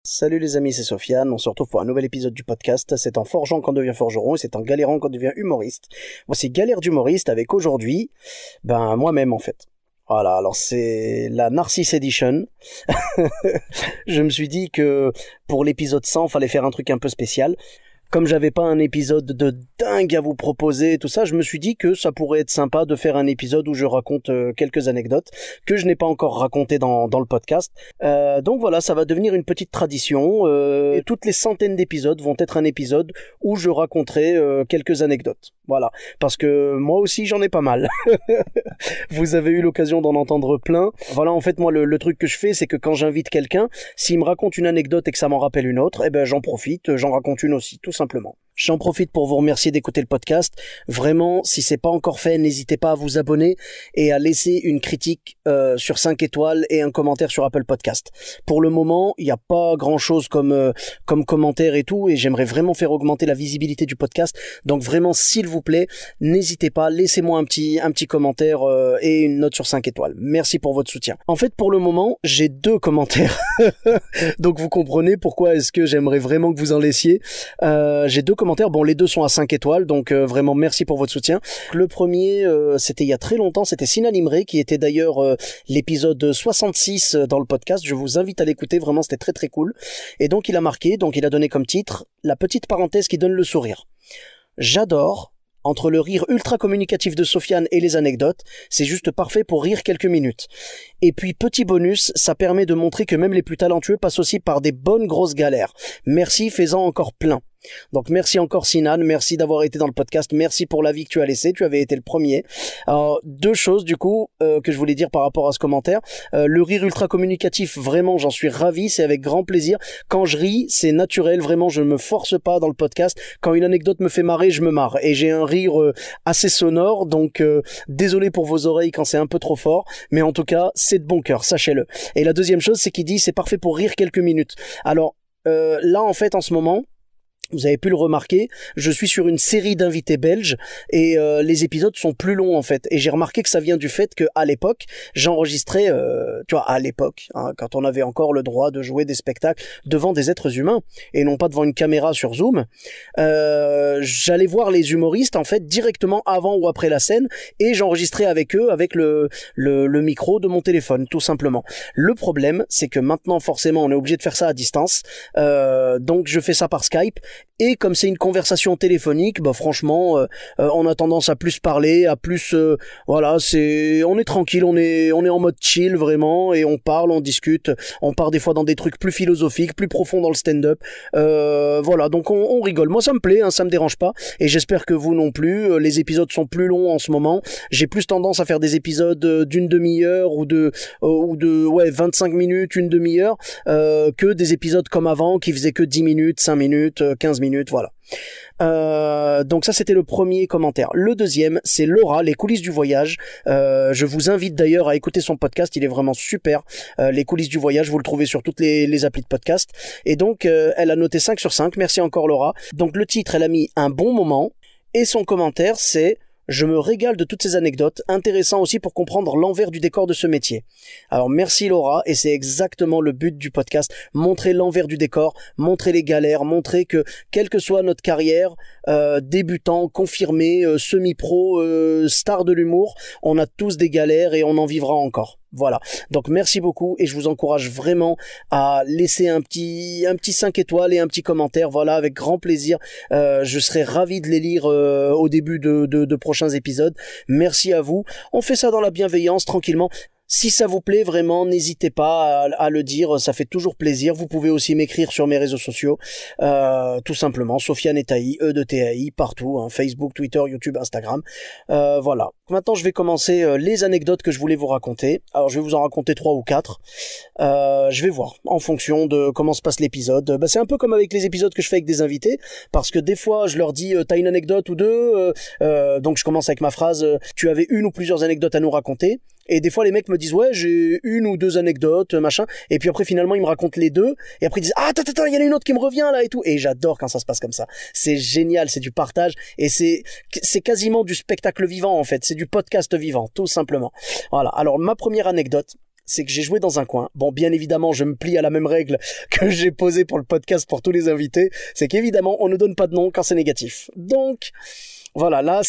Salut les amis, c'est Sofiane, on se retrouve pour un nouvel épisode du podcast. C'est en forgeant qu'on devient forgeron et c'est en galérant qu'on devient humoriste. Voici Galère d'humoriste avec aujourd'hui, moi-même en fait. Voilà, alors c'est la Narcisse Edition. Je me suis dit que pour l'épisode 100, fallait faire un truc un peu spécial. Comme j'avais pas un épisode de dingue à vous proposer et tout ça, je me suis dit que ça pourrait être sympa de faire un épisode où je raconte quelques anecdotes que je n'ai pas encore racontées dans le podcast. Donc voilà, ça va devenir une petite tradition. Et toutes les centaines d'épisodes vont être un épisode où je raconterai quelques anecdotes. Voilà, parce que moi aussi j'en ai pas mal. Vous avez eu l'occasion d'en entendre plein. Voilà, en fait moi le truc que je fais, c'est que quand j'invite quelqu'un, s'il me raconte une anecdote et que ça m'en rappelle une autre, eh ben j'en profite, j'en raconte une aussi, tout simplement. J'en profite pour vous remercier d'écouter le podcast. Vraiment, si c'est pas encore fait, n'hésitez pas à vous abonner et à laisser une critique sur 5 étoiles et un commentaire sur Apple Podcast. Pour le moment, il n'y a pas grand-chose comme commentaire et tout, et j'aimerais vraiment faire augmenter la visibilité du podcast. Donc vraiment, s'il vous plaît, n'hésitez pas, laissez-moi un petit commentaire et une note sur 5 étoiles. Merci pour votre soutien. En fait, pour le moment, j'ai 2 commentaires. Donc vous comprenez pourquoi est-ce que j'aimerais vraiment que vous en laissiez. J'ai 2 commentaires. Bon, les 2 sont à 5 étoiles, donc vraiment merci pour votre soutien. Le premier, c'était il y a très longtemps, c'était Sinan Imre, qui était d'ailleurs l'épisode 66 dans le podcast. Je vous invite à l'écouter, vraiment c'était très très cool. Et donc il a marqué, donc il a donné comme titre, la petite parenthèse qui donne le sourire. J'adore. Entre le rire ultra communicatif de Sofiane et les anecdotes, c'est juste parfait pour rire quelques minutes. Et puis, petit bonus, ça permet de montrer que même les plus talentueux passent aussi par des bonnes grosses galères. Merci, fais-en encore plein. Donc merci encore Sinan, merci d'avoir été dans le podcast, merci pour l'avis que tu as laissé, tu avais été le premier. Alors 2 choses du coup que je voulais dire par rapport à ce commentaire. Le rire ultra communicatif, vraiment j'en suis ravi, c'est avec grand plaisir. Quand je ris, c'est naturel, vraiment je ne me force pas dans le podcast. Quand une anecdote me fait marrer, je me marre. Et j'ai un rire assez sonore, donc désolé pour vos oreilles quand c'est un peu trop fort, mais en tout cas c'est de bon cœur, sachez-le. Et la deuxième chose, c'est qu'il dit c'est parfait pour rire quelques minutes. Alors là en fait en ce moment, vous avez pu le remarquer, je suis sur une série d'invités belges et les épisodes sont plus longs en fait. Et j'ai remarqué que ça vient du fait que à l'époque, j'enregistrais, tu vois, à l'époque, hein, quand on avait encore le droit de jouer des spectacles devant des êtres humains et non pas devant une caméra sur Zoom, j'allais voir les humoristes en fait directement avant ou après la scène et j'enregistrais avec eux avec le micro de mon téléphone, tout simplement. Le problème, c'est que maintenant forcément on est obligé de faire ça à distance, donc je fais ça par Skype. Et comme c'est une conversation téléphonique, bah franchement, on a tendance à plus parler, à plus, voilà, on est tranquille, on est en mode chill vraiment, et on parle, on discute, on part des fois dans des trucs plus philosophiques, plus profonds dans le stand-up, voilà, donc on rigole. Moi ça me plaît, hein, ça me dérange pas, et j'espère que vous non plus. Les épisodes sont plus longs en ce moment. J'ai plus tendance à faire des épisodes d'une demi-heure ou de 25 minutes, une demi-heure, que des épisodes comme avant qui faisaient que 10 minutes, 5 minutes, 15 minutes, voilà. Donc ça c'était le premier commentaire. Le deuxième, c'est Laura, les coulisses du voyage. Je vous invite d'ailleurs à écouter son podcast, il est vraiment super. Les coulisses du voyage, vous le trouvez sur toutes les applis de podcast. Et donc elle a noté 5 sur 5, merci encore Laura. Donc le titre, elle a mis un bon moment. Et son commentaire, c'est: je me régale de toutes ces anecdotes, intéressant aussi pour comprendre l'envers du décor de ce métier. Alors merci Laura, et c'est exactement le but du podcast, montrer l'envers du décor, montrer les galères, montrer que quelle que soit notre carrière, débutant, confirmé, semi-pro, star de l'humour, on a tous des galères et on en vivra encore. Voilà. Donc merci beaucoup et je vous encourage vraiment à laisser un petit 5 étoiles et un petit commentaire. Voilà, avec grand plaisir. Je serai ravi de les lire au début de prochains épisodes. Merci à vous. On fait ça dans la bienveillance, tranquillement. Si ça vous plaît vraiment, n'hésitez pas à le dire, ça fait toujours plaisir. Vous pouvez aussi m'écrire sur mes réseaux sociaux, tout simplement, Sofiane Etaï, E-de-T-A-I, partout, hein, Facebook, Twitter, YouTube, Instagram. Voilà. Maintenant, je vais commencer les anecdotes que je voulais vous raconter. Alors, je vais vous en raconter 3 ou 4. Je vais voir, en fonction de comment se passe l'épisode. C'est un peu comme avec les épisodes que je fais avec des invités, parce que des fois, je leur dis, t'as une anecdote ou deux, donc je commence avec ma phrase, tu avais une ou plusieurs anecdotes à nous raconter. Et des fois, les mecs me disent, ouais, j'ai 1 ou 2 anecdotes, machin. Et puis après, finalement, ils me racontent les 2. Et après, ils disent, ah, attends, il y en a une autre qui me revient, là, et tout. Et j'adore quand ça se passe comme ça. C'est génial, c'est du partage. Et c'est quasiment du spectacle vivant, en fait. C'est du podcast vivant, tout simplement. Voilà. Alors, ma première anecdote, c'est que j'ai joué dans un coin. Bon, bien évidemment, je me plie à la même règle que j'ai posée pour le podcast pour tous les invités, c'est qu'évidemment, on ne donne pas de nom quand c'est négatif. Donc, voilà, là,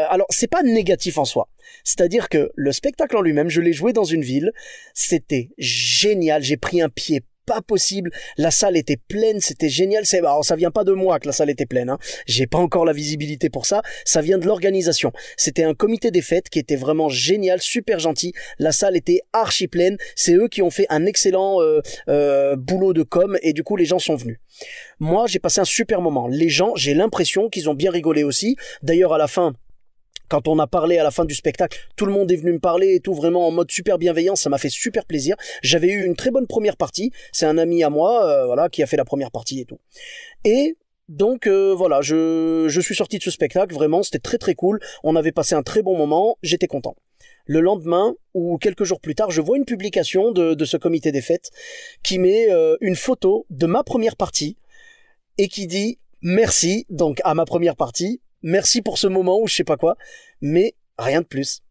alors, c'est pas négatif en soi. C'est-à-dire que le spectacle en lui-même, je l'ai joué dans une ville, c'était génial, j'ai pris un pied pas possible, la salle était pleine, c'était génial. Alors ça vient pas de moi que la salle était pleine, hein. J'ai pas encore la visibilité pour ça, ça vient de l'organisation. C'était un comité des fêtes qui était vraiment génial, super gentil, la salle était archi pleine, c'est eux qui ont fait un excellent boulot de com et du coup les gens sont venus. Moi j'ai passé un super moment, les gens, j'ai l'impression qu'ils ont bien rigolé aussi. D'ailleurs à la fin, quand on a parlé à la fin du spectacle, tout le monde est venu me parler et tout, vraiment en mode super bienveillant, ça m'a fait super plaisir. J'avais eu une très bonne première partie, c'est un ami à moi, voilà, qui a fait la première partie et tout. Et donc voilà, je suis sorti de ce spectacle, vraiment, c'était très très cool, on avait passé un très bon moment, j'étais content. Le lendemain, ou quelques jours plus tard, je vois une publication de ce comité des fêtes qui met une photo de ma première partie et qui dit « Merci », donc à ma première partie, merci pour ce moment ou je sais pas quoi, mais rien de plus.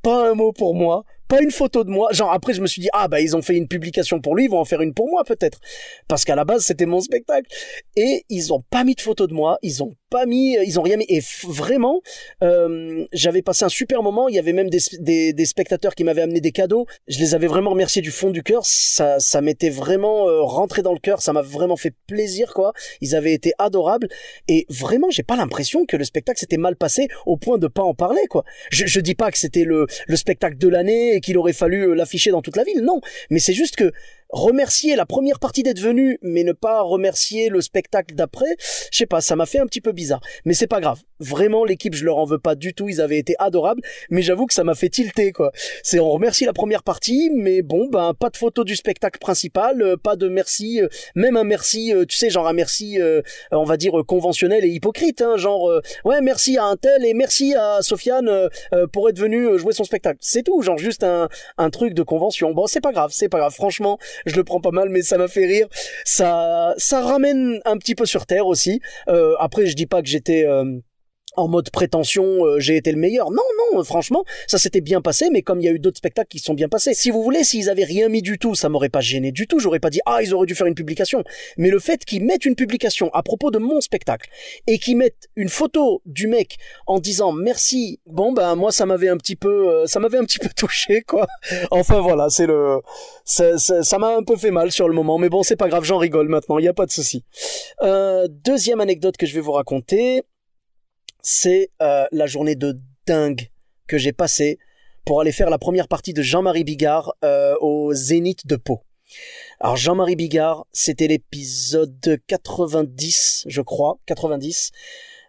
Pas un mot pour moi, pas une photo de moi. Genre après je me suis dit ah bah ils ont fait une publication pour lui, ils vont en faire une pour moi peut-être. Parce qu'à la base c'était mon spectacle. Et ils ont pas mis de photo de moi, ils ont rien mis. Et vraiment, j'avais passé un super moment. Il y avait même des spectateurs qui m'avaient amené des cadeaux. Je les avais vraiment remerciés du fond du cœur. Ça m'était vraiment rentré dans le cœur. Ça m'a vraiment fait plaisir, quoi. Ils avaient été adorables. Et vraiment, j'ai pas l'impression que le spectacle s'était mal passé au point de pas en parler, quoi. Je dis pas que c'était le spectacle de l'année et qu'il aurait fallu l'afficher dans toute la ville. Non. Mais c'est juste que remercier la première partie d'être venu, mais ne pas remercier le spectacle d'après, je sais pas, ça m'a fait un petit peu bizarre. Mais c'est pas grave. Vraiment, l'équipe, je leur en veux pas du tout. Ils avaient été adorables, mais j'avoue que ça m'a fait tilter, quoi. On remercie la première partie, mais bon, ben, pas de photo du spectacle principal, pas de merci, même un merci, tu sais, genre un merci, on va dire, conventionnel et hypocrite, hein, genre, ouais, merci à un tel et merci à Sofiane pour être venu jouer son spectacle. C'est tout, genre juste un truc de convention. Bon, c'est pas grave, franchement, je le prends pas mal, mais ça m'a fait rire. Ça ramène un petit peu sur terre aussi. Après, je dis pas que j'étais en mode prétention, j'ai été le meilleur. Non, franchement, ça s'était bien passé, mais comme il y a eu d'autres spectacles qui se sont bien passés. Si vous voulez, s'ils avaient rien mis du tout, ça m'aurait pas gêné du tout. J'aurais pas dit ils auraient dû faire une publication. Mais le fait qu'ils mettent une publication à propos de mon spectacle et qu'ils mettent une photo du mec en disant merci, bon ben moi ça m'avait un petit peu touché, quoi. Enfin voilà, ça m'a un peu fait mal sur le moment, mais bon c'est pas grave, j'en rigole maintenant, il y a pas de souci. Deuxième anecdote que je vais vous raconter. C'est la journée de dingue que j'ai passée pour aller faire la première partie de Jean-Marie Bigard au Zénith de Pau. Alors Jean-Marie Bigard, c'était l'épisode 90, je crois, 90.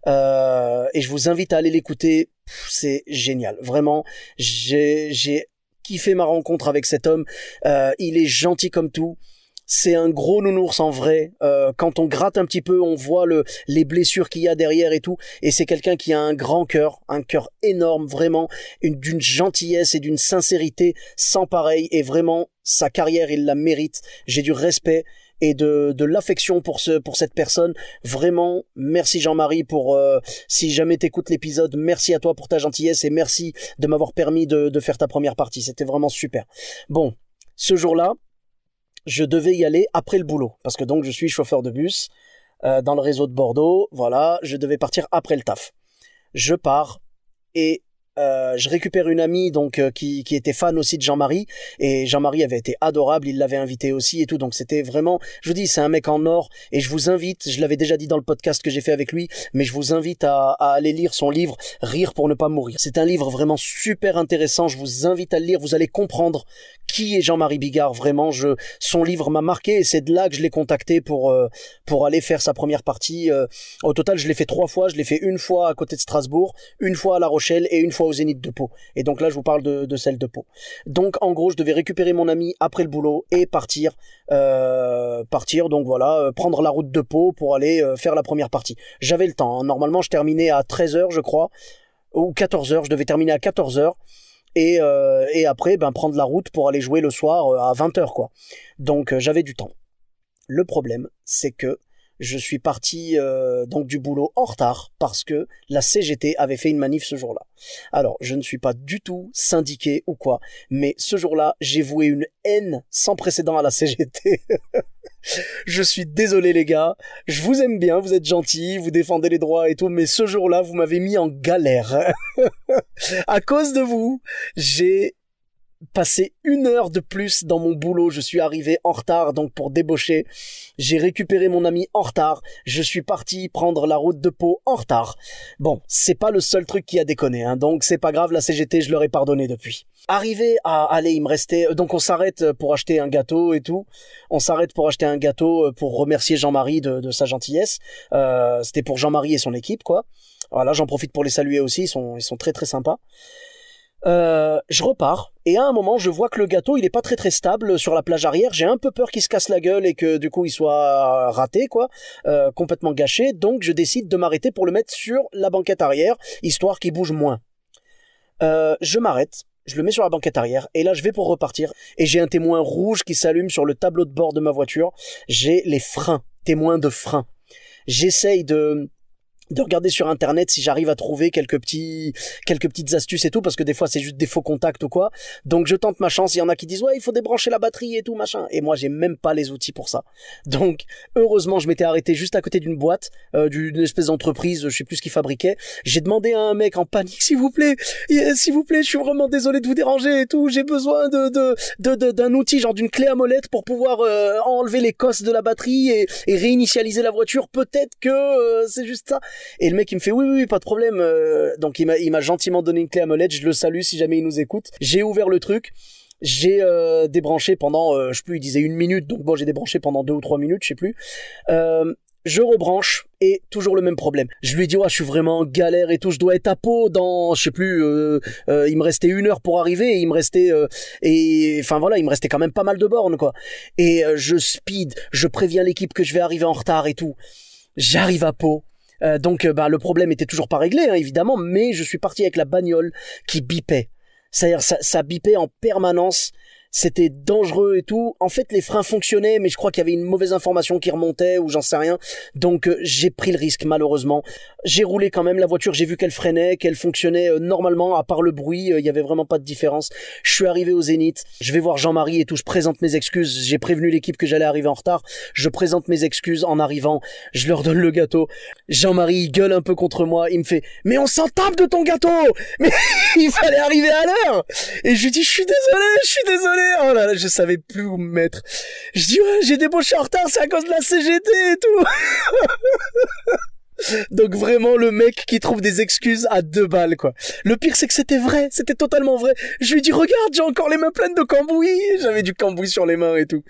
Et je vous invite à aller l'écouter, c'est génial. Vraiment, j'ai kiffé ma rencontre avec cet homme. Il est gentil comme tout. C'est un gros nounours en vrai. Quand on gratte un petit peu, on voit les blessures qu'il y a derrière et tout. Et c'est quelqu'un qui a un cœur énorme, vraiment, d'une gentillesse et d'une sincérité sans pareil. Et vraiment, sa carrière, il la mérite. J'ai du respect et de l'affection pour cette personne. Vraiment, merci Jean-Marie pour si jamais t'écoutes l'épisode, merci à toi pour ta gentillesse et merci de m'avoir permis de faire ta première partie. C'était vraiment super. Bon, ce jour-là, je devais y aller après le boulot, parce que donc je suis chauffeur de bus dans le réseau de Bordeaux, voilà, je devais partir après le taf. Je pars et je récupère une amie donc qui était fan aussi de Jean-Marie, et Jean-Marie avait été adorable, il l'avait invité aussi et tout, donc c'était vraiment, je vous dis, c'est un mec en or, et je vous invite, je l'avais déjà dit dans le podcast que j'ai fait avec lui, mais je vous invite à aller lire son livre Rire pour ne pas mourir. C'est un livre vraiment super intéressant, je vous invite à le lire, vous allez comprendre qui est Jean-Marie Bigard, vraiment, son livre m'a marqué, et c'est de là que je l'ai contacté pour aller faire sa première partie. Au total, je l'ai fait 3 fois, je l'ai fait une fois à côté de Strasbourg, une fois à La Rochelle et une fois au Zénith de Pau. Et donc là, je vous parle de celle de Pau. Donc, en gros, je devais récupérer mon ami après le boulot et partir, donc voilà, prendre la route de Pau pour aller faire la première partie. J'avais le temps, hein. Normalement, je terminais à 13h, je crois, ou 14h, je devais terminer à 14h. Et après, prendre la route pour aller jouer le soir à 20h, quoi. Donc, j'avais du temps. Le problème, c'est que je suis parti donc du boulot en retard parce que la CGT avait fait une manif ce jour-là. Alors, je ne suis pas du tout syndiqué ou quoi, mais ce jour-là, j'ai voué une haine sans précédent à la CGT. Je suis désolé les gars, je vous aime bien, vous êtes gentils, vous défendez les droits et tout, mais ce jour-là, vous m'avez mis en galère. À cause de vous, j'ai passé 1 heure de plus dans mon boulot, je suis arrivé en retard donc pour débaucher, j'ai récupéré mon ami en retard, je suis parti prendre la route de Pau en retard. Bon, c'est pas le seul truc qui a déconné, hein, donc c'est pas grave, la CGT je leur ai pardonné depuis. Arrivé à aller, il me restait, donc on s'arrête pour acheter un gâteau et tout, on s'arrête pour acheter un gâteau pour remercier Jean-Marie de sa gentillesse, c'était pour Jean-Marie et son équipe quoi. Voilà, j'en profite pour les saluer aussi, ils sont très très sympas. Je repars et à un moment je vois que le gâteau il est pas très très stable sur la plage arrière, j'ai un peu peur qu'il se casse la gueule et que du coup il soit raté quoi, complètement gâché, donc je décide de m'arrêter pour le mettre sur la banquette arrière histoire qu'il bouge moins. Je m'arrête, je le mets sur la banquette arrière et là je vais pour repartir et j'ai un témoin rouge qui s'allume sur le tableau de bord de ma voiture, j'ai les freins, témoin de frein. J'essaye de regarder sur internet si j'arrive à trouver quelques petites astuces et tout, parce que des fois c'est juste des faux contacts ou quoi, donc je tente ma chance, il y en a qui disent ouais il faut débrancher la batterie et tout machin, et moi j'ai même pas les outils pour ça, donc heureusement je m'étais arrêté juste à côté d'une boîte, d'une espèce d'entreprise, je sais plus ce qu'ils fabriquaient, j'ai demandé à un mec en panique s'il vous plaît, je suis vraiment désolé de vous déranger et tout, j'ai besoin d'un outil genre d'une clé à molette pour pouvoir enlever les cosses de la batterie et réinitialiser la voiture, peut-être que c'est juste ça. Et le mec il me fait oui pas de problème, donc il m'a gentiment donné une clé à molette, je le salue si jamais il nous écoute. J'ai ouvert le truc, j'ai débranché pendant je sais plus, il disait 1 minute, donc bon j'ai débranché pendant 2 ou 3 minutes, je sais plus. Je rebranche et toujours le même problème. Je lui ai dit ouais je suis vraiment en galère et tout, je dois être à Pau dans je sais plus, il me restait 1 heure pour arriver et il me restait et enfin voilà, il me restait quand même pas mal de bornes quoi. Et je speed, je préviens l'équipe que je vais arriver en retard et tout. J'arrive à Pau. Donc le problème était toujours pas réglé hein, évidemment, mais je suis parti avec la bagnole qui bipait. C'est-à-dire ça bipait en permanence. C'était dangereux et tout. En fait, les freins fonctionnaient, mais je crois qu'il y avait une mauvaise information qui remontait ou j'en sais rien. Donc, j'ai pris le risque, malheureusement. J'ai roulé quand même la voiture, j'ai vu qu'elle freinait, qu'elle fonctionnait normalement, à part le bruit, il y avait vraiment pas de différence. Je suis arrivé au Zénith, je vais voir Jean-Marie et tout, je présente mes excuses. J'ai prévenu l'équipe que j'allais arriver en retard. Je présente mes excuses en arrivant, je leur donne le gâteau. Jean-Marie, il gueule un peu contre moi, il me fait « Mais on s'en tape de ton gâteau ! Mais il fallait arriver à l'heure !» Et je lui dis « Je suis désolé !» Oh là là, je savais plus où me mettre. Je dis ouais, j'ai débauché en retard, c'est à cause de la CGT et tout. Donc vraiment le mec qui trouve des excuses à 2 balles quoi. Le pire c'est que c'était vrai, c'était totalement vrai. Je lui dis regarde, j'ai encore les mains pleines de cambouis, j'avais du cambouis sur les mains et tout.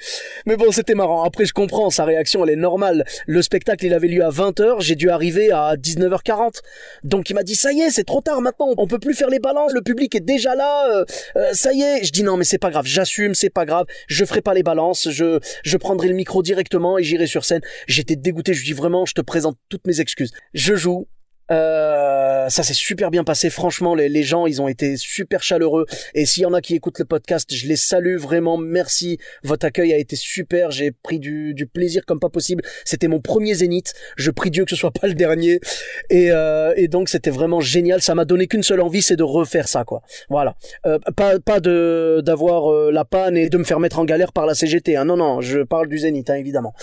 Mais bon, c'était marrant. Après je comprends, sa réaction elle est normale. Le spectacle il avait lieu à 20h, j'ai dû arriver à 19h40. Donc il m'a dit ça y est, c'est trop tard maintenant, on peut plus faire les balances, le public est déjà là, ça y est. Je dis non mais c'est pas grave, j'assume, c'est pas grave, je ferai pas les balances, je prendrai le micro directement et j'irai sur scène. J'étais dégoûté, je lui dis vraiment, je te présente toutes mes excuses. Je joue, ça s'est super bien passé, franchement les gens ils ont été super chaleureux et s'il y en a qui écoutent le podcast, je les salue vraiment, merci, votre accueil a été super, j'ai pris du plaisir comme pas possible, c'était mon premier Zénith, je prie Dieu que ce soit pas le dernier et donc c'était vraiment génial, ça m'a donné qu'une seule envie, c'est de refaire ça quoi, voilà, pas d'avoir la panne et de me faire mettre en galère par la CGT, hein. Non, je parle du Zénith hein, évidemment.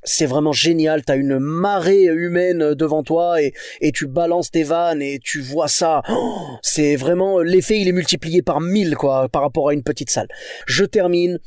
C'est vraiment génial, t'as une marée humaine devant toi et tu balances tes vannes et tu vois ça. Oh, c'est vraiment, l'effet il est multiplié par 1000 quoi, par rapport à une petite salle. Je termine.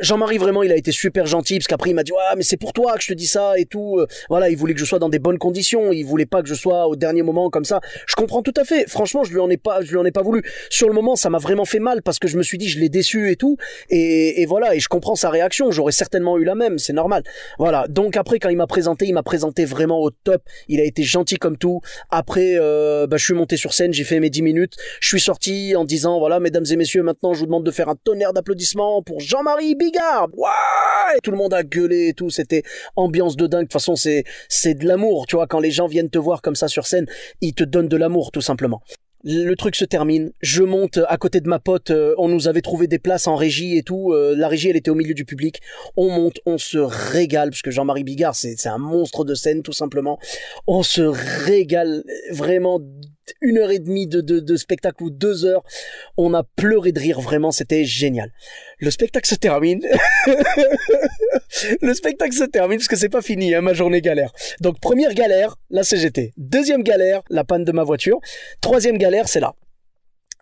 Jean-Marie vraiment il a été super gentil parce qu'après il m'a dit ouais mais c'est pour toi que je te dis ça et tout, voilà, il voulait que je sois dans des bonnes conditions, il voulait pas que je sois au dernier moment comme ça. Je comprends tout à fait, franchement je lui en ai pas voulu. Sur le moment ça m'a vraiment fait mal parce que je me suis dit je l'ai déçu et tout et voilà, et je comprends sa réaction, j'aurais certainement eu la même, c'est normal. Voilà, donc après quand il m'a présenté vraiment au top, il a été gentil comme tout. Après je suis monté sur scène, j'ai fait mes 10 minutes, je suis sorti en disant voilà mesdames et messieurs, maintenant je vous demande de faire un tonnerre d'applaudissements pour Jean-Marie Bigard. Ouais, tout le monde a gueulé et tout, c'était ambiance de dingue. De toute façon c'est de l'amour, tu vois, quand les gens viennent te voir comme ça sur scène, ils te donnent de l'amour tout simplement. Le truc se termine, je monte à côté de ma pote, on nous avait trouvé des places en régie et tout, la régie elle était au milieu du public, on monte, on se régale, parce que Jean-Marie Bigard c'est un monstre de scène tout simplement, on se régale, vraiment 1 heure et demie de spectacle ou 2 heures, on a pleuré de rire, vraiment c'était génial. Le spectacle se termine, le spectacle se termine parce que c'est pas fini, hein, ma journée galère. Donc première galère, la CGT, deuxième galère, la panne de ma voiture, troisième galère, c'est là.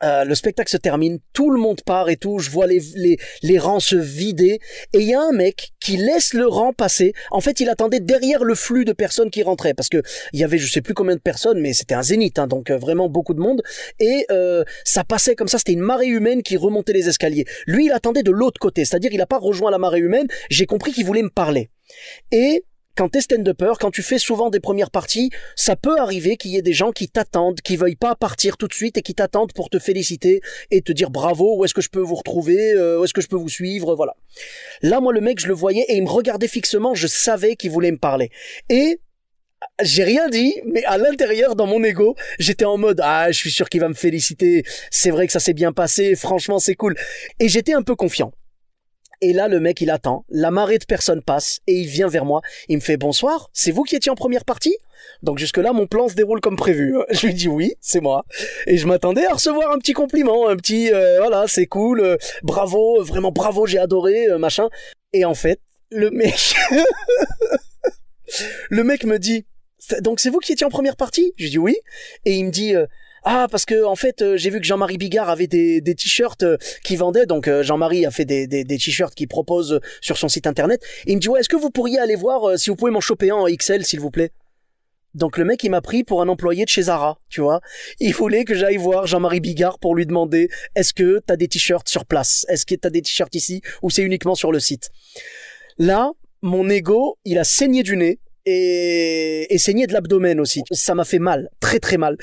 Le spectacle se termine, tout le monde part et tout, je vois les rangs se vider, et il y a un mec qui laisse le rang passer. En fait, il attendait derrière le flux de personnes qui rentraient, parce que il y avait je sais plus combien de personnes, mais c'était un zénith, hein, donc vraiment beaucoup de monde, et ça passait comme ça, c'était une marée humaine qui remontait les escaliers. Lui, il attendait de l'autre côté, c'est-à-dire il a pas rejoint la marée humaine, j'ai compris qu'il voulait me parler. Et quand t'es stand-upper, quand tu fais souvent des premières parties, ça peut arriver qu'il y ait des gens qui t'attendent, qui veuillent pas partir tout de suite et qui t'attendent pour te féliciter et te dire bravo, où est-ce que je peux vous retrouver, où est-ce que je peux vous suivre, voilà. Là, moi, le mec, je le voyais et il me regardait fixement, je savais qu'il voulait me parler. Et j'ai rien dit, mais à l'intérieur, dans mon ego, j'étais en mode, ah, je suis sûr qu'il va me féliciter, c'est vrai que ça s'est bien passé, franchement, c'est cool. Et j'étais un peu confiant. Et là, le mec, il attend. La marée de personnes passe et il vient vers moi. Il me fait bonsoir. C'est vous qui étiez en première partie? Donc jusque-là, mon plan se déroule comme prévu. Je lui dis oui, c'est moi. Et je m'attendais à recevoir un petit compliment, un petit voilà, c'est cool, bravo, vraiment bravo, j'ai adoré, machin. Et en fait, le mec, le mec me dit, donc c'est vous qui étiez en première partie? Je lui dis oui. Et il me dit ah, parce que en fait j'ai vu que Jean-Marie Bigard avait des t-shirts qui vendait, donc Jean-Marie a fait des t-shirts qu'il propose sur son site internet, et il me dit ouais, est-ce que vous pourriez aller voir si vous pouvez m'en choper un en XL s'il vous plaît? Donc le mec il m'a pris pour un employé de chez Zara, tu vois. Il voulait que j'aille voir Jean-Marie Bigard pour lui demander est-ce que t'as des t-shirts sur place, est-ce que t'as des t-shirts ici ou c'est uniquement sur le site. Là mon ego il a saigné du nez et saigné de l'abdomen aussi. Ça m'a fait mal, très très mal.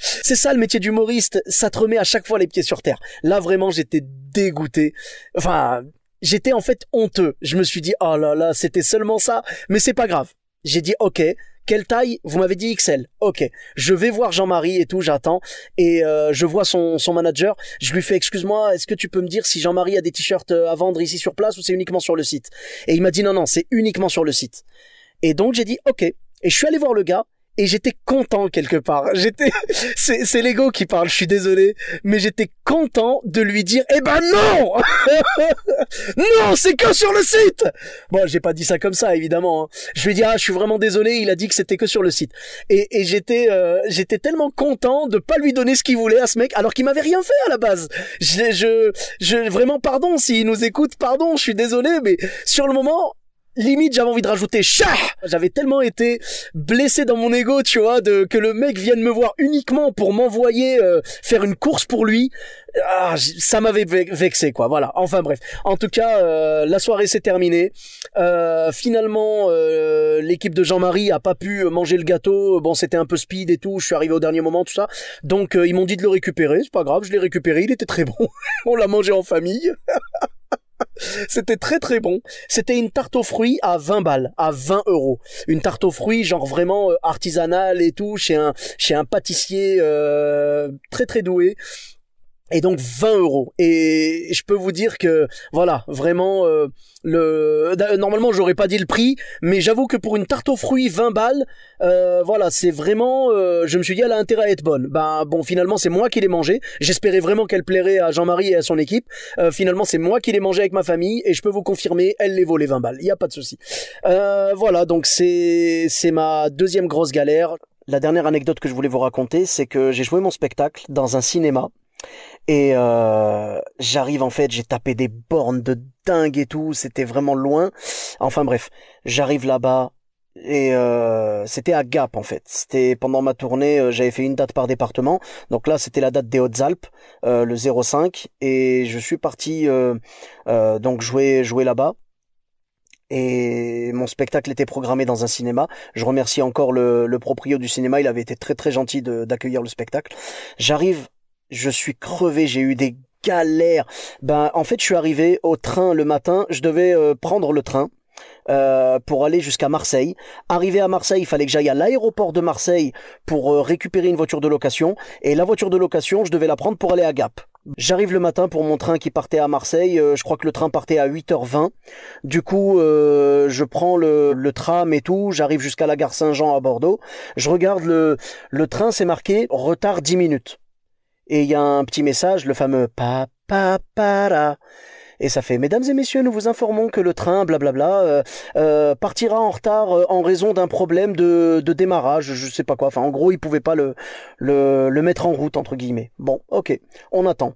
C'est ça le métier d'humoriste, ça te remet à chaque fois les pieds sur terre. Là vraiment j'étais dégoûté. Enfin, j'étais en fait honteux. Je me suis dit oh là là, c'était seulement ça, mais c'est pas grave. J'ai dit ok, quelle taille? Vous m'avez dit XL. Ok, je vais voir Jean-Marie et tout, j'attends. Et je vois son manager. Je lui fais excuse-moi, est-ce que tu peux me dire si Jean-Marie a des t-shirts à vendre ici sur place ou c'est uniquement sur le site? Et il m'a dit non, c'est uniquement sur le site. Et donc j'ai dit ok. Et je suis allé voir le gars. Et j'étais content quelque part. C'est l'ego qui parle, je suis désolé, mais j'étais content de lui dire, eh ben non! Non, c'est que sur le site! Bon, j'ai pas dit ça comme ça, évidemment, hein. Je lui ai dit, ah, je suis vraiment désolé, il a dit que c'était que sur le site. Et j'étais tellement content de pas lui donner ce qu'il voulait à ce mec, alors qu'il m'avait rien fait à la base. Vraiment, pardon, s'il nous écoute, pardon, je suis désolé, mais sur le moment, limite j'avais envie de rajouter chat. J'avais tellement été blessé dans mon ego, tu vois, que le mec vienne me voir uniquement pour m'envoyer faire une course pour lui. Ah, ça m'avait vexé quoi, voilà. Enfin bref, en tout cas la soirée s'est terminée. Finalement l'équipe de Jean-Marie a pas pu manger le gâteau. Bon, c'était un peu speed et tout, je suis arrivé au dernier moment, tout ça, donc ils m'ont dit de le récupérer. C'est pas grave, je l'ai récupéré, il était très bon. On l'a mangé en famille. C'était très très bon. C'était une tarte aux fruits à 20 balles, à 20 euros. Une tarte aux fruits genre vraiment artisanale et tout, chez un pâtissier très très doué. Et donc 20 euros. Et je peux vous dire que voilà, vraiment normalement j'aurais pas dit le prix, mais j'avoue que pour une tarte aux fruits 20 balles, voilà, c'est vraiment je me suis dit elle a intérêt à être bonne. Ben bon, finalement c'est moi qui l'ai mangée. J'espérais vraiment qu'elle plairait à Jean-Marie et à son équipe. Finalement c'est moi qui l'ai mangée avec ma famille et je peux vous confirmer, elle les vaut les 20 balles. Il y a pas de souci. Voilà, donc c'est ma deuxième grosse galère. La dernière anecdote que je voulais vous raconter, c'est que j'ai joué mon spectacle dans un cinéma. Et j'arrive en fait, j'ai tapé des bornes de dingue et tout, c'était vraiment loin. Enfin bref, j'arrive là-bas et c'était à Gap en fait. C'était pendant ma tournée, j'avais fait une date par département. Donc là, c'était la date des Hautes-Alpes, le 05, et je suis parti donc jouer là-bas. Et mon spectacle était programmé dans un cinéma. Je remercie encore le proprio du cinéma, il avait été très très gentil d'accueillir le spectacle. J'arrive, je suis crevé, j'ai eu des galères. Ben, en fait, je suis arrivé au train le matin, je devais prendre le train. pour aller jusqu'à Marseille. Arrivé à Marseille, il fallait que j'aille à l'aéroport de Marseille pour récupérer une voiture de location. Et la voiture de location, je devais la prendre pour aller à Gap. J'arrive le matin pour mon train qui partait à Marseille. Je crois que le train partait à 8h20. Du coup, je prends le tram et tout. J'arrive jusqu'à la gare Saint-Jean à Bordeaux. Je regarde le train, c'est marqué retard 10 minutes. Et il y a un petit message, le fameux pa pa para. Et ça fait, mesdames et messieurs, nous vous informons que le train, blablabla, partira en retard en raison d'un problème de démarrage, je sais pas quoi. Enfin, en gros, ils pouvaient pas le mettre en route, entre guillemets. Bon, ok, on attend.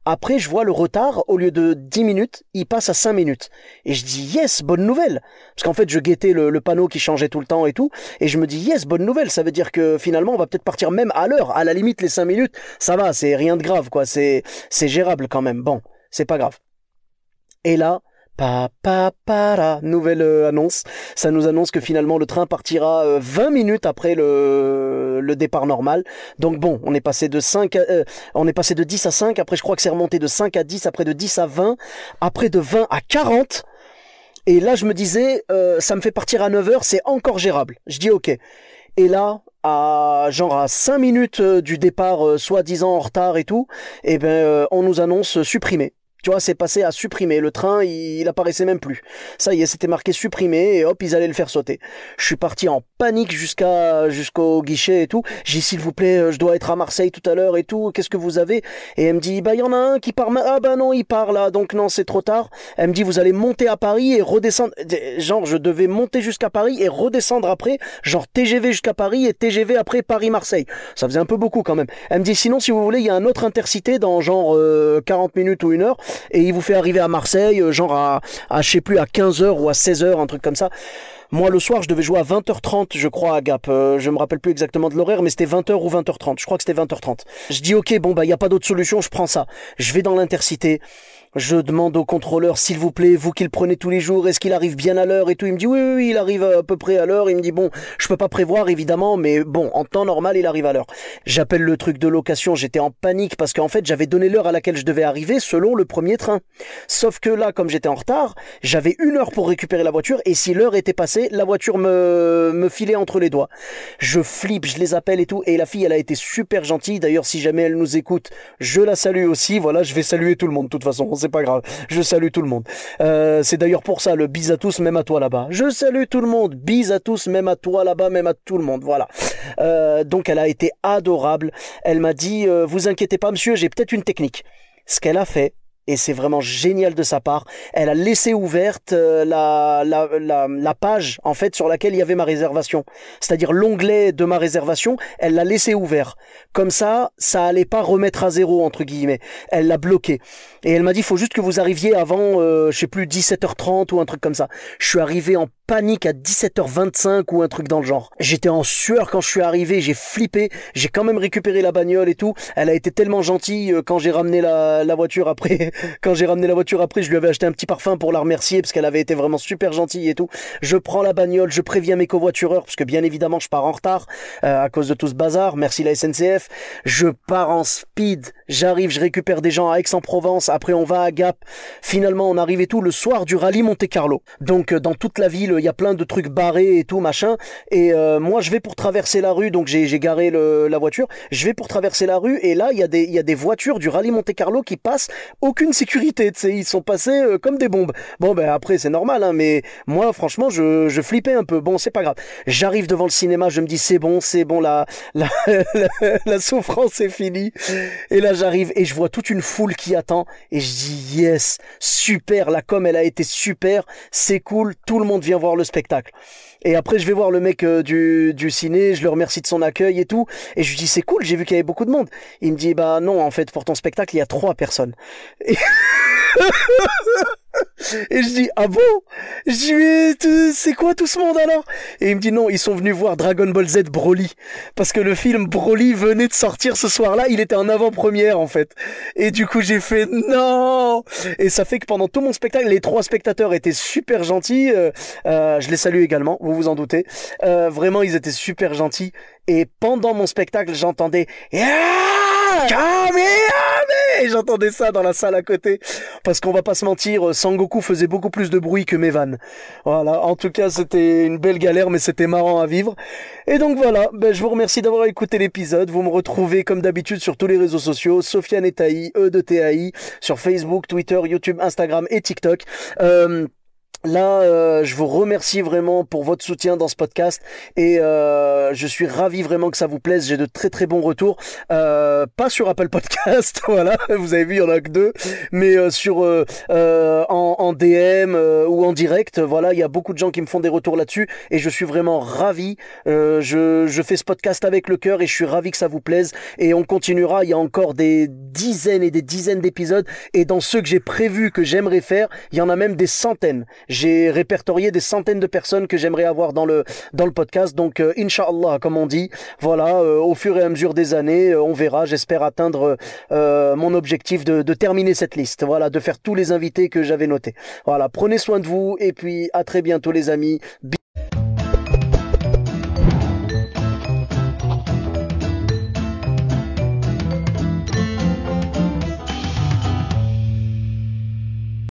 Après, je vois le retard, au lieu de 10 minutes, il passe à 5 minutes. Et je dis, yes, bonne nouvelle. Parce qu'en fait, je guettais le panneau qui changeait tout le temps et tout. Et je me dis, yes, bonne nouvelle. Ça veut dire que finalement, on va peut-être partir même à l'heure. À la limite, les 5 minutes, ça va, c'est rien de grave, quoi. C'est gérable quand même. Bon, c'est pas grave. Et là, nouvelle annonce. Ça nous annonce que finalement le train partira 20 minutes après le départ normal. Donc bon, on est passé on est passé de 10 à 5. Après, je crois que c'est remonté de 5 à 10. Après de 10 à 20. Après de 20 à 40. Et là, je me disais, ça me fait partir à 9h, c'est encore gérable. Je dis ok. Et là, à 5 minutes du départ, soi-disant en retard et tout, eh ben, on nous annonce supprimé. Tu vois, c'est passé à supprimer. Le train, il apparaissait même plus. Ça y est, c'était marqué supprimé et hop, ils allaient le faire sauter. Je suis parti en panique jusqu'au guichet et tout. J'ai dit, s'il vous plaît, je dois être à Marseille tout à l'heure et tout. Qu'est-ce que vous avez? Et elle me dit, bah, il y en a un qui part. Ah, bah non, il part là. Donc non, c'est trop tard. Elle me dit, vous allez monter à Paris et redescendre. Genre, je devais monter jusqu'à Paris et redescendre après. Genre TGV jusqu'à Paris et TGV après Paris-Marseille. Ça faisait un peu beaucoup quand même. Elle me dit, sinon, si vous voulez, il y a un autre intercité dans genre 40 minutes ou 1 heure. Et il vous fait arriver à Marseille, genre je sais plus, à 15h ou à 16h, un truc comme ça. Moi, le soir, je devais jouer à 20h30, je crois, à Gap. Je me rappelle plus exactement de l'horaire, mais c'était 20h ou 20h30. Je crois que c'était 20h30. Je dis, ok, bon, bah, il n'y a pas d'autre solution, je prends ça. Je vais dans l'intercité. Je demande au contrôleur, s'il vous plaît, vous qui le prenez tous les jours, est-ce qu'il arrive bien à l'heure et tout? Il me dit, oui, oui, oui, il arrive à peu près à l'heure. Il me dit, bon, je peux pas prévoir, évidemment, mais bon, en temps normal, il arrive à l'heure. J'appelle le truc de location, j'étais en panique parce qu'en fait, j'avais donné l'heure à laquelle je devais arriver selon le premier train. Sauf que là, comme j'étais en retard, j'avais 1 heure pour récupérer la voiture et si l'heure était passée, la voiture me filait entre les doigts. Je flippe, je les appelle et tout, et la fille, elle a été super gentille. D'ailleurs, si jamais elle nous écoute, je la salue aussi. Voilà, je vais saluer tout le monde, de toute façon. C'est pas grave, je salue tout le monde. C'est d'ailleurs pour ça, le bis à tous, même à toi là-bas. Je salue tout le monde, bis à tous, même à toi là-bas, même à tout le monde, voilà. Donc elle a été adorable. Elle m'a dit, vous inquiétez pas monsieur, j'ai peut-être une technique. Ce qu'elle a fait, et c'est vraiment génial de sa part, elle a laissé ouverte la page en fait sur laquelle il y avait ma réservation. C'est-à-dire l'onglet de ma réservation, elle l'a laissé ouvert. Comme ça allait pas remettre à zéro entre guillemets. Elle l'a bloqué. Et elle m'a dit, faut juste que vous arriviez avant, je sais plus, 17h30 ou un truc comme ça. Je suis arrivé en panique à 17h25 ou un truc dans le genre. J'étais en sueur quand je suis arrivé, j'ai flippé, j'ai quand même récupéré la bagnole et tout. Elle a été tellement gentille quand j'ai ramené la voiture après. Quand j'ai ramené la voiture après, je lui avais acheté un petit parfum pour la remercier parce qu'elle avait été vraiment super gentille et tout. Je prends la bagnole, je préviens mes covoitureurs parce que bien évidemment je pars en retard à cause de tout ce bazar. Merci la SNCF. Je pars en speed, j'arrive, je récupère des gens à Aix-en-Provence. Après on va à Gap. Finalement on arrive et tout le soir du rallye Monte-Carlo. Donc dans toute la ville il y a plein de trucs barrés et tout machin. Et moi je vais pour traverser la rue, donc j'ai garé la voiture. Je vais pour traverser la rue et là il y a des voitures du rallye Monte-Carlo qui passent. Aucune sécurité, tu sais, ils sont passés comme des bombes. Bon ben après c'est normal, hein, mais moi franchement je flippais un peu. Bon c'est pas grave. J'arrive devant le cinéma, je me dis c'est bon, la souffrance est finie. Et là j'arrive et je vois toute une foule qui attend et je dis yes, super, la com elle a été super, c'est cool, tout le monde vient voir le spectacle. Et après, je vais voir le mec du ciné, je le remercie de son accueil et tout. Et je lui dis, c'est cool, j'ai vu qu'il y avait beaucoup de monde. Il me dit, bah non, en fait, pour ton spectacle, il y a 3 personnes. Et... Et je dis, ah bon? Je dis, mais c'est quoi tout ce monde alors? Et il me dit, non, ils sont venus voir Dragon Ball Z Broly. Parce que le film Broly venait de sortir ce soir-là, il était en avant-première en fait. Et du coup, j'ai fait, non! Et ça fait que pendant tout mon spectacle, les 3 spectateurs étaient super gentils. Je les salue également, vous vous en doutez. Vraiment, ils étaient super gentils. Et pendant mon spectacle, j'entendais, ah! Kamehameha! J'entendais ça dans la salle à côté. Parce qu'on va pas se mentir, Sangoku faisait beaucoup plus de bruit que mes vannes. Voilà. En tout cas, c'était une belle galère, mais c'était marrant à vivre. Et donc voilà. Ben, je vous remercie d'avoir écouté l'épisode. Vous me retrouvez comme d'habitude sur tous les réseaux sociaux. Sofiane et Taï, E de TAI, sur Facebook, Twitter, YouTube, Instagram et TikTok. Là, je vous remercie vraiment pour votre soutien dans ce podcast et je suis ravi vraiment que ça vous plaise. J'ai de très très bons retours, pas sur Apple Podcast, voilà, vous avez vu, il y en a que deux, mais en DM ou en direct, voilà, il y a beaucoup de gens qui me font des retours là-dessus et je suis vraiment ravi. Je fais ce podcast avec le cœur et je suis ravi que ça vous plaise et on continuera. Il y a encore des dizaines et des dizaines d'épisodes et dans ceux que j'ai prévus que j'aimerais faire, il y en a même des centaines. J'ai répertorié des centaines de personnes que j'aimerais avoir dans le podcast. Donc, Inch'Allah, comme on dit, voilà, au fur et à mesure des années, on verra. J'espère atteindre mon objectif de terminer cette liste. Voilà, de faire tous les invités que j'avais notés. Voilà, prenez soin de vous et puis à très bientôt les amis.